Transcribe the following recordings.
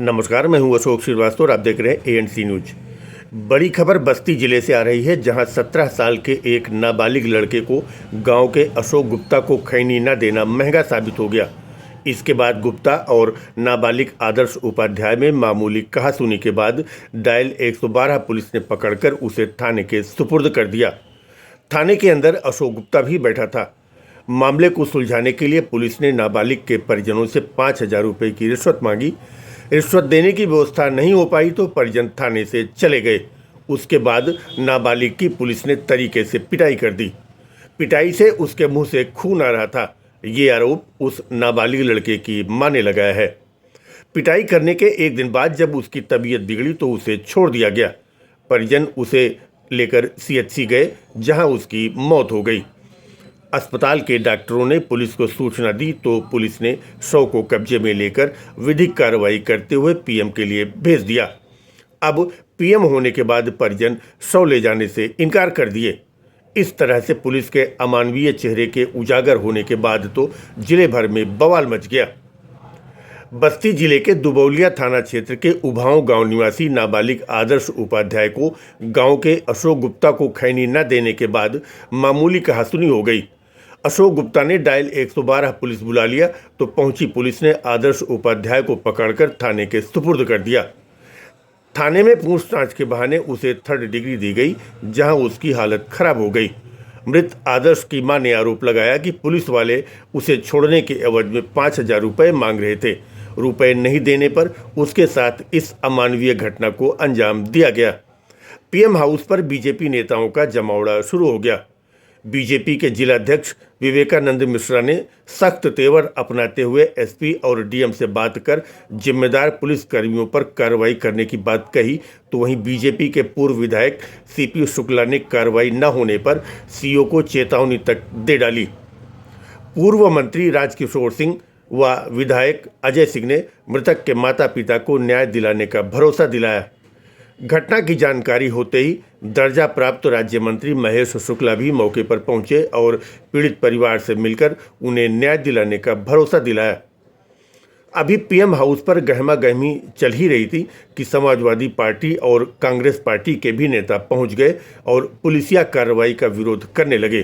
नमस्कार, मैं हूं अशोक श्रीवास्तव और आप देख रहे हैं एएनसी न्यूज। बड़ी खबर बस्ती जिले से आ रही है, जहां 17 साल के एक नाबालिग लड़के को गांव के अशोक गुप्ता को खैनी न देना महंगा साबित हो गया। इसके बाद गुप्ता और नाबालिग आदर्श उपाध्याय में मामूली कहासुनी के बाद डायल 112 पुलिस ने पकड़कर उसे थाने के सुपुर्द कर दिया। थाने के अंदर अशोक गुप्ता भी बैठा था। मामले को सुलझाने के लिए पुलिस ने नाबालिग के परिजनों से 5,000 रुपये की रिश्वत मांगी। रिश्वत देने की व्यवस्था नहीं हो पाई तो परिजन थाने से चले गए। उसके बाद नाबालिग की पुलिस ने तरीके से पिटाई कर दी। पिटाई से उसके मुंह से खून आ रहा था। ये आरोप उस नाबालिग लड़के की मां ने लगाया है। पिटाई करने के एक दिन बाद जब उसकी तबीयत बिगड़ी तो उसे छोड़ दिया गया। परिजन उसे लेकर सीएचसी गए, जहां उसकी मौत हो गई। अस्पताल के डॉक्टरों ने पुलिस को सूचना दी तो पुलिस ने शव को कब्जे में लेकर विधिक कार्रवाई करते हुए पीएम के लिए भेज दिया। अब पीएम होने के बाद परिजन शव ले जाने से इनकार कर दिए। इस तरह से पुलिस के अमानवीय चेहरे के उजागर होने के बाद तो जिले भर में बवाल मच गया। बस्ती जिले के दुबौलिया थाना क्षेत्र के उभाव गांव निवासी नाबालिग आदर्श उपाध्याय को गांव के अशोक गुप्ता को खैनी न देने के बाद मामूली कहासुनी हो गई। अशोक गुप्ता ने डायल 112 पुलिस बुला लिया तो पहुंची पुलिस ने आदर्श उपाध्याय को पकड़कर थाने के सुपुर्द कर दिया। थाने में पूछताछ के बहाने उसे 3rd डिग्री दी गई, जहां उसकी हालत खराब हो गई। मृत आदर्श की मां ने आरोप लगाया कि पुलिस वाले उसे छोड़ने के एवज में 5,000 रुपये मांग रहे थे। रुपए नहीं देने पर उसके साथ इस अमानवीय घटना को अंजाम दिया गया। पीएम हाउस पर बीजेपी नेताओं का जमावड़ा शुरू हो गया। बीजेपी के जिलाध्यक्ष विवेकानंद मिश्रा ने सख्त तेवर अपनाते हुए एसपी और डीएम से बात कर जिम्मेदार पुलिस कर्मियों पर कार्रवाई करने की बात कही, तो वहीं बीजेपी के पूर्व विधायक सीपी शुक्ला ने कार्रवाई न होने पर सीओ को चेतावनी तक दे डाली। पूर्व मंत्री राजकिशोर सिंह व विधायक अजय सिंह ने मृतक के माता पिता को न्याय दिलाने का भरोसा दिलाया। घटना की जानकारी होते ही दर्जा प्राप्त राज्य मंत्री महेश शुक्ला भी मौके पर पहुंचे और पीड़ित परिवार से मिलकर उन्हें न्याय दिलाने का भरोसा दिलाया। अभी पीएम हाउस पर गहमा गहमी चल ही रही थी कि समाजवादी पार्टी और कांग्रेस पार्टी के भी नेता पहुंच गए और पुलिसिया कार्रवाई का विरोध करने लगे।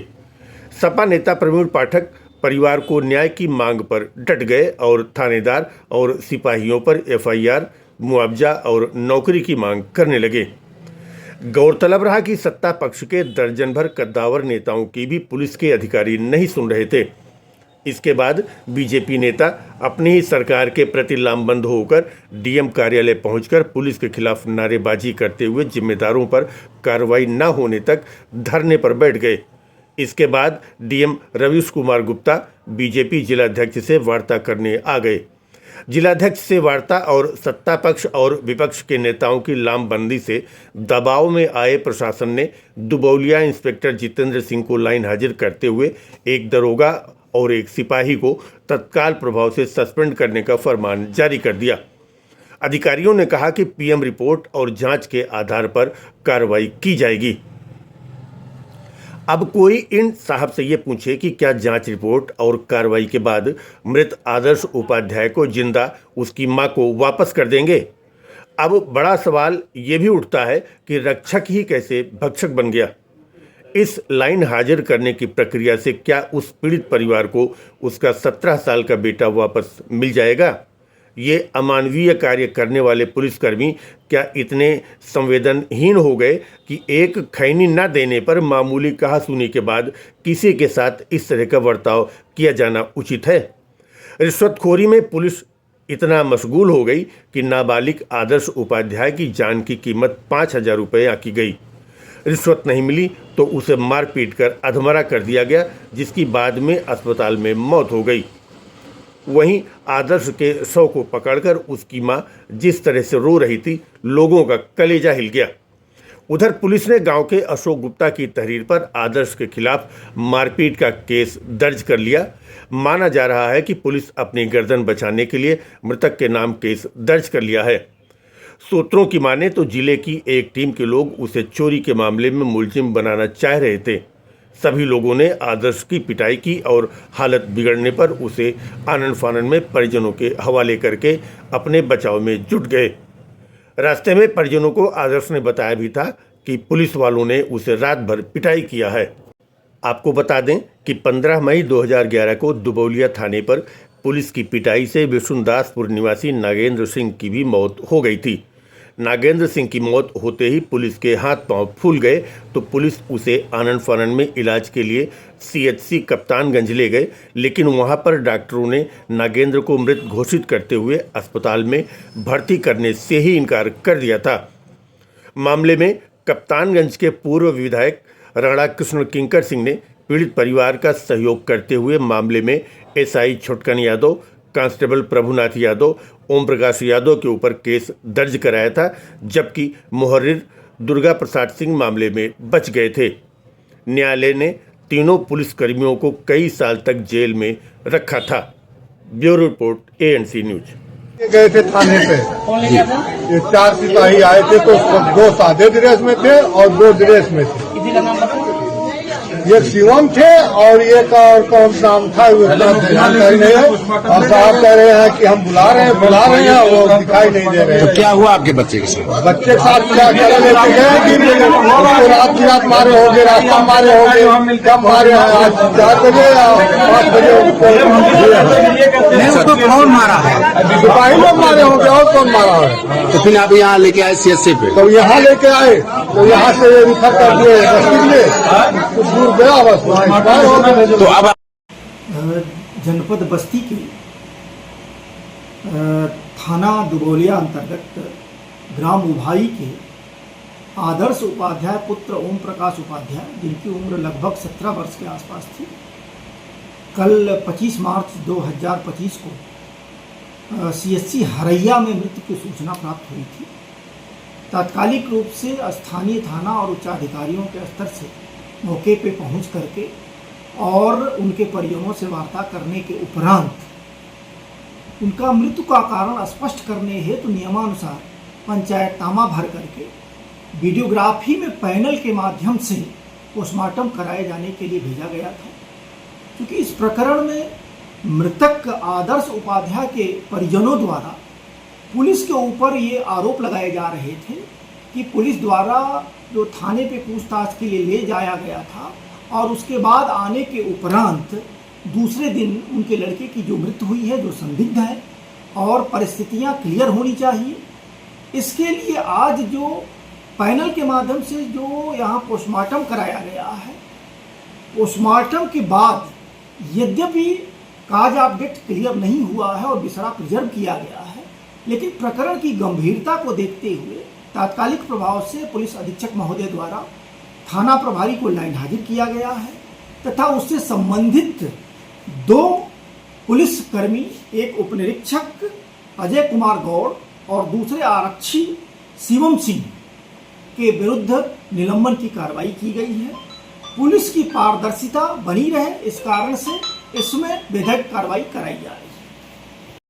सपा नेता प्रवीण पाठक परिवार को न्याय की मांग पर डट गए और थानेदार और सिपाहियों पर एफआईआर, मुआवजा और नौकरी की मांग करने लगे। गौरतलब रहा कि सत्ता पक्ष के दर्जन भर कद्दावर नेताओं की भी पुलिस के अधिकारी नहीं सुन रहे थे। इसके बाद बीजेपी नेता अपनी ही सरकार के प्रति लामबंद होकर डीएम कार्यालय पहुंचकर पुलिस के खिलाफ नारेबाजी करते हुए जिम्मेदारों पर कार्रवाई न होने तक धरने पर बैठ गए। इसके बाद डीएम रवीश कुमार गुप्ता बीजेपी जिलाध्यक्ष से वार्ता करने आ गए। जिलाध्यक्ष से वार्ता और सत्ता पक्ष और विपक्ष के नेताओं की लामबंदी से दबाव में आए प्रशासन ने दुबौलिया इंस्पेक्टर जितेंद्र सिंह को लाइन हाजिर करते हुए एक दरोगा और एक सिपाही को तत्काल प्रभाव से सस्पेंड करने का फरमान जारी कर दिया। अधिकारियों ने कहा कि पीएम रिपोर्ट और जांच के आधार पर कार्रवाई की जाएगी। अब कोई इन साहब से ये पूछे कि क्या जांच रिपोर्ट और कार्रवाई के बाद मृत आदर्श उपाध्याय को जिंदा उसकी मां को वापस कर देंगे? अब बड़ा सवाल ये भी उठता है कि रक्षक ही कैसे भक्षक बन गया। इस लाइन हाजिर करने की प्रक्रिया से क्या उस पीड़ित परिवार को उसका 17 साल का बेटा वापस मिल जाएगा? ये अमानवीय कार्य करने वाले पुलिसकर्मी क्या इतने संवेदनहीन हो गए कि एक खैनी न देने पर मामूली कहासुनी के बाद किसी के साथ इस तरह का बर्ताव किया जाना उचित है? रिश्वतखोरी में पुलिस इतना मशगूल हो गई कि नाबालिग आदर्श उपाध्याय की जान की कीमत 5,000 रुपये आंकी गई। रिश्वत नहीं मिली तो उसे मार पीट कर अधमरा कर दिया गया, जिसकी बाद में अस्पताल में मौत हो गई। वहीं आदर्श के शव को पकड़कर उसकी मां जिस तरह से रो रही थी, लोगों का कलेजा हिल गया। उधर पुलिस ने गांव के अशोक गुप्ता की तहरीर पर आदर्श के खिलाफ मारपीट का केस दर्ज कर लिया। माना जा रहा है कि पुलिस अपनी गर्दन बचाने के लिए मृतक के नाम केस दर्ज कर लिया है। सूत्रों की माने तो जिले की एक टीम के लोग उसे चोरी के मामले में मुलजिम बनाना चाह रहे थे। सभी लोगों ने आदर्श की पिटाई की और हालत बिगड़ने पर उसे आनन फानन में परिजनों के हवाले करके अपने बचाव में जुट गए। रास्ते में परिजनों को आदर्श ने बताया भी था कि पुलिस वालों ने उसे रात भर पिटाई किया है। आपको बता दें कि 15 मई 2011 को दुबौलिया थाने पर पुलिस की पिटाई से विष्णुदासपुर निवासी नागेंद्र सिंह की भी मौत हो गई थी। नागेंद्र सिंह की मौत होते ही पुलिस के हाथ पांव फूल गए तो पुलिस उसे आनंद फानन में इलाज के लिए CHC कप्तानगंज ले गए, लेकिन वहां पर डॉक्टरों ने नागेंद्र को मृत घोषित करते हुए अस्पताल में भर्ती करने से ही इनकार कर दिया था। मामले में कप्तानगंज के पूर्व विधायक राणा कृष्ण किंकर सिंह ने पीड़ित परिवार का सहयोग करते हुए मामले में SI छोटकन यादव, कांस्टेबल प्रभुनाथ यादव, ओम प्रकाश यादव के ऊपर केस दर्ज कराया था, जबकि मुहर्रिर दुर्गा प्रसाद सिंह मामले में बच गए थे। न्यायालय ने तीनों पुलिसकर्मियों को कई साल तक जेल में रखा था। Bureau report ANC news. गए थे थाने पे, ये 4 सिपाही आए थे तो 2 सादे ड्रेस में थे और 2 ड्रेस में थे। ये शिवम थे और एक और कौन नाम था जानकारी नहीं है। और साहब कह रहे हैं कि हम बुला रहे हैं, वो दिखाई नहीं दे रहे हैं। तो क्या हुआ आपके बच्चे के साथ? बच्चे के साथ क्या क्या लेते गए कि उसको रात मारे होंगे, रास्ता मारे होंगे, कब मारे आज 4 बजे या 5 बजे उसको कौन मारा है? सिपाही लोग मारे होंगे और कौन मारा है। तो फिर आप यहाँ लेके आए CHC पे? तो यहाँ लेके आए तो यहाँ से रिफर कर दिए कुछ दूर गया बस तो अब जनपद बस्ती के थाना दुबौलिया अंतर्गत ग्राम उभाई के आदर्श उपाध्याय पुत्र ओम प्रकाश उपाध्याय, जिनकी उम्र लगभग 17 वर्ष के आसपास थी, कल 25 मार्च 2025 को CHC हरैया में मृत्यु की सूचना प्राप्त हुई थी। तात्कालिक रूप से स्थानीय थाना और उच्चाधिकारियों के स्तर से मौके पे पहुंच करके और उनके परिजनों से वार्ता करने के उपरांत उनका मृत्यु का कारण स्पष्ट करने हेतु नियमानुसार पंचायतनामा भर करके वीडियोग्राफी में पैनल के माध्यम से पोस्टमार्टम कराए जाने के लिए भेजा गया था। क्योंकि इस प्रकरण में मृतक आदर्श उपाध्याय के परिजनों द्वारा पुलिस के ऊपर ये आरोप लगाए जा रहे थे कि पुलिस द्वारा जो थाने पे पूछताछ के लिए ले जाया गया था और उसके बाद आने के उपरांत दूसरे दिन उनके लड़के की जो मृत्यु हुई है, जो संदिग्ध है और परिस्थितियां क्लियर होनी चाहिए, इसके लिए आज जो पैनल के माध्यम से जो यहाँ पोस्टमार्टम कराया गया है, पोस्टमार्टम के बाद यद्यपि काज ऑफ डेथ क्लियर नहीं हुआ है और बिसरा प्रिजर्व किया गया है, लेकिन प्रकरण की गंभीरता को देखते हुए तात्कालिक प्रभाव से पुलिस अधीक्षक महोदय द्वारा थाना प्रभारी को लाइन हाजिर किया गया है तथा उससे संबंधित 2 पुलिसकर्मी, एक उपनिरीक्षक अजय कुमार गौड़ और दूसरे आरक्षी शिवम सिंह के विरुद्ध निलंबन की कार्रवाई की गई है। पुलिस की पारदर्शिता बनी रहे, इस कारण से इसमें विधिक कार्रवाई कराई जा रही है।